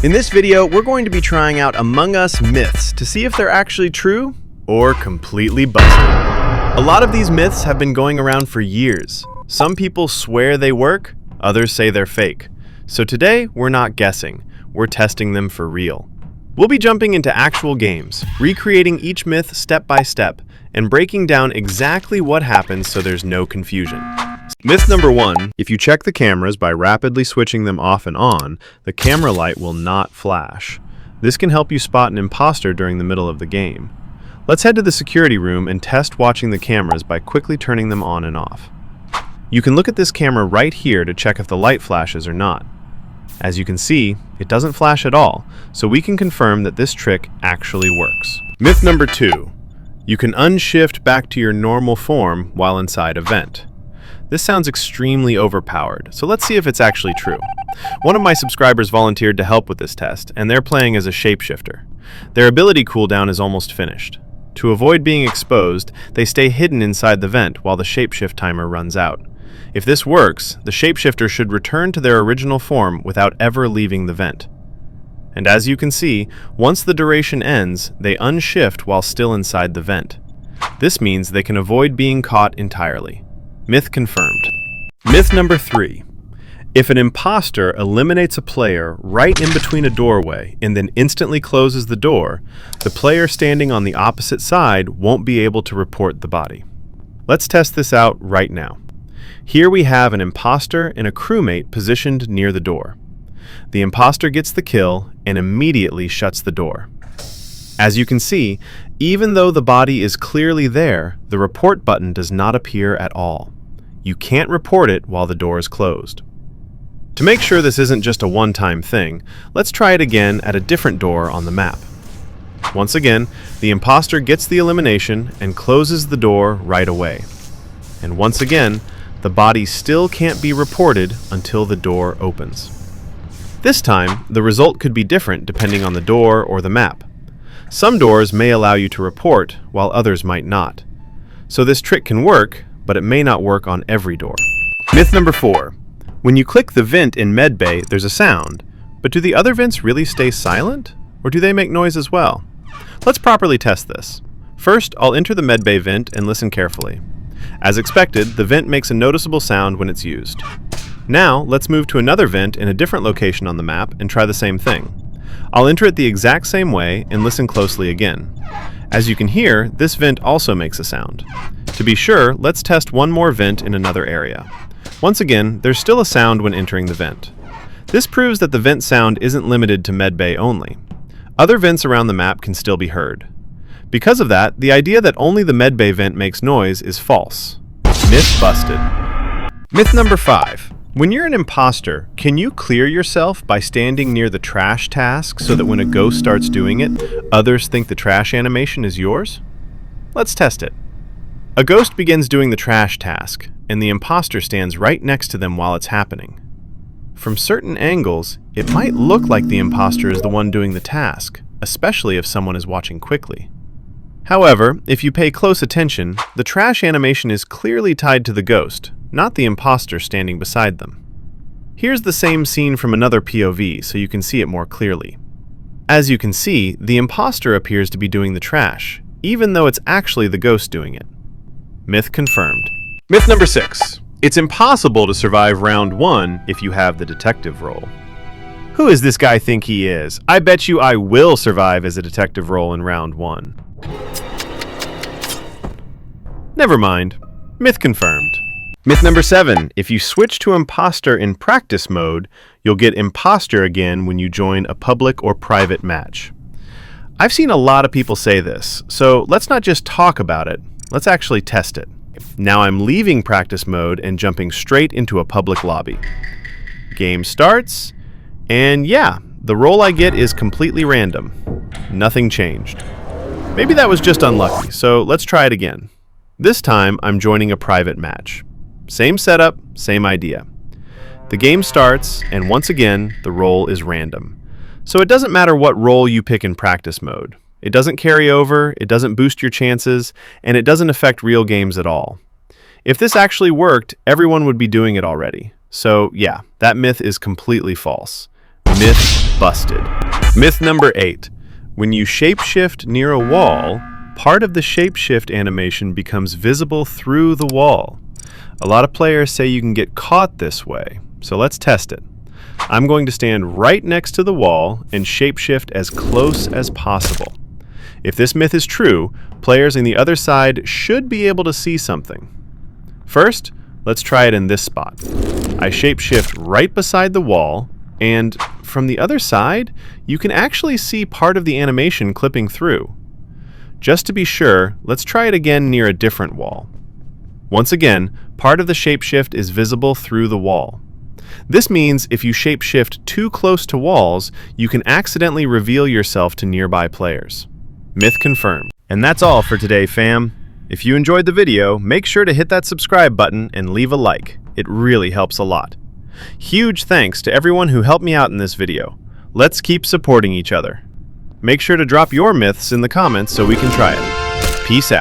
In this video, we're going to be trying out Among Us myths to see if they're actually true or completely busted. A lot of these myths have been going around for years. Some people swear they work, others say they're fake. So today, we're not guessing, we're testing them for real. We'll be jumping into actual games, recreating each myth step by step, and breaking down exactly what happens so there's no confusion. Myth number 1, if you check the cameras by rapidly switching them off and on, the camera light will not flash. This can help you spot an imposter during the middle of the game. Let's head to the security room and test watching the cameras by quickly turning them on and off. You can look at this camera right here to check if the light flashes or not. As you can see, it doesn't flash at all, so we can confirm that this trick actually works. Myth number 2, you can unshift back to your normal form while inside a vent. This sounds extremely overpowered, so let's see if it's actually true. One of my subscribers volunteered to help with this test, and they're playing as a shapeshifter. Their ability cooldown is almost finished. To avoid being exposed, they stay hidden inside the vent while the shapeshift timer runs out. If this works, the shapeshifter should return to their original form without ever leaving the vent. And as you can see, once the duration ends, they unshift while still inside the vent. This means they can avoid being caught entirely. Myth confirmed. Myth number 3. If an imposter eliminates a player right in between a doorway and then instantly closes the door, the player standing on the opposite side won't be able to report the body. Let's test this out right now. Here we have an imposter and a crewmate positioned near the door. The imposter gets the kill and immediately shuts the door. As you can see, even though the body is clearly there, the report button does not appear at all. You can't report it while the door is closed. To make sure this isn't just a one-time thing, let's try it again at a different door on the map. Once again, the imposter gets the elimination and closes the door right away. And once again, the body still can't be reported until the door opens. This time, the result could be different depending on the door or the map. Some doors may allow you to report, while others might not. So this trick can work, but it may not work on every door. Myth number 4. When you click the vent in medbay, there's a sound, but do the other vents really stay silent, or do they make noise as well? Let's properly test this. First, I'll enter the medbay vent and listen carefully. As expected, the vent makes a noticeable sound when it's used. Now, let's move to another vent in a different location on the map and try the same thing. I'll enter it the exact same way and listen closely again. As you can hear, this vent also makes a sound. To be sure, let's test one more vent in another area. Once again, there's still a sound when entering the vent. This proves that the vent sound isn't limited to medbay only. Other vents around the map can still be heard. Because of that, the idea that only the medbay vent makes noise is false. Myth busted. Myth number 5. When you're an imposter, can you clear yourself by standing near the trash task so that when a ghost starts doing it, others think the trash animation is yours? Let's test it. A ghost begins doing the trash task, and the imposter stands right next to them while it's happening. From certain angles, it might look like the imposter is the one doing the task, especially if someone is watching quickly. However, if you pay close attention, the trash animation is clearly tied to the ghost, not the imposter standing beside them. Here's the same scene from another POV so you can see it more clearly. As you can see, the imposter appears to be doing the trash, even though it's actually the ghost doing it. Myth confirmed. Myth number 6. It's impossible to survive round 1 if you have the detective role. Who does this guy think he is? I bet you I will survive as a detective role in round 1. Never mind. Myth confirmed. Myth number 7. If you switch to imposter in practice mode, you'll get imposter again when you join a public or private match. I've seen a lot of people say this, so let's not just talk about it, let's actually test it. Now I'm leaving practice mode and jumping straight into a public lobby. Game starts, and yeah, the role I get is completely random. Nothing changed. Maybe that was just unlucky, so let's try it again. This time, I'm joining a private match. Same setup, same idea. The game starts, and once again, the role is random. So it doesn't matter what role you pick in practice mode. It doesn't carry over, it doesn't boost your chances, and it doesn't affect real games at all. If this actually worked, everyone would be doing it already. So yeah, that myth is completely false. Myth busted. Myth number 8. When you shapeshift near a wall, part of the shapeshift animation becomes visible through the wall. A lot of players say you can get caught this way, so let's test it. I'm going to stand right next to the wall and shapeshift as close as possible. If this myth is true, players on the other side should be able to see something. First, let's try it in this spot. I shapeshift right beside the wall, and from the other side, you can actually see part of the animation clipping through. Just to be sure, let's try it again near a different wall. Once again, part of the shapeshift is visible through the wall. This means if you shapeshift too close to walls, you can accidentally reveal yourself to nearby players. Myth confirmed. And that's all for today, fam. If you enjoyed the video, make sure to hit that subscribe button and leave a like. It really helps a lot. Huge thanks to everyone who helped me out in this video. Let's keep supporting each other. Make sure to drop your myths in the comments so we can try it. Peace out.